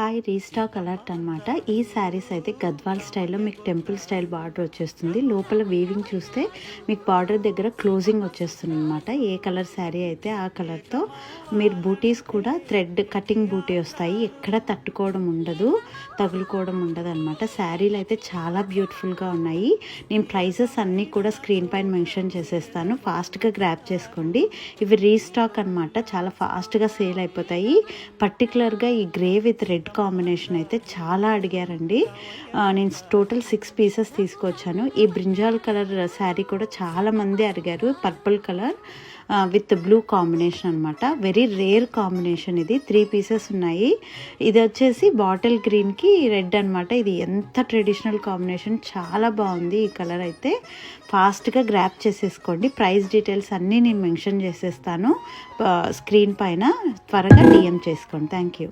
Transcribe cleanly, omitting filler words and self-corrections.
Hi restock alert అనమాట. ఈ శారీస్ అయితే గద్వాల్ స్టైల్లో మీకు టెంపుల్ స్టైల్ బార్డర్ వచ్చేస్తుంది. లోపల వీవింగ్ చూస్తే మీకు బార్డర్ దగ్గర క్లోజింగ్ వచ్చేస్తుంది అనమాట. ఏ కలర్ శారీ అయితే ఆ కలర్తో మీరు బూటీస్ కూడా థ్రెడ్ కటింగ్ బూటీ వస్తాయి. ఎక్కడ తట్టుకోవడం ఉండదు, తగులుకోవడం ఉండదు అనమాట. శారీలు అయితే చాలా బ్యూటిఫుల్గా ఉన్నాయి. నేను ప్రైజెస్ అన్నీ కూడా స్క్రీన్ పైన మెన్షన్ చేసేస్తాను, ఫాస్ట్గా గ్రాప్ చేసుకోండి. ఇవి రీస్టాక్ అనమాట, చాలా ఫాస్ట్గా సేల్ అయిపోతాయి. పర్టికులర్గా ఈ గ్రే విత్ రెడ్ కాంబినేషన్ అయితే చాలా అడిగారండి. నేను టోటల్ 6 పీసెస్ తీసుకొచ్చాను. ఈ బ్రింజాల్ కలర్ శారీ కూడా చాలామంది అడిగారు, purple colour with blue combination అనమాట. వెరీ రేర్ కాంబినేషన్ ఇది. 3 పీసెస్ ఉన్నాయి. ఇది వచ్చేసి బాటిల్ గ్రీన్కి రెడ్ అనమాట. ఇది ఎంత ట్రెడిషనల్ కాంబినేషన్, చాలా బాగుంది. ఈ కలర్ అయితే ఫాస్ట్గా గ్రాప్ చేసేసుకోండి. ప్రైస్ డీటెయిల్స్ అన్నీ నేను మెన్షన్ చేసేస్తాను స్క్రీన్ పైన, త్వరగా డిఎం చేసుకోండి. Thank you.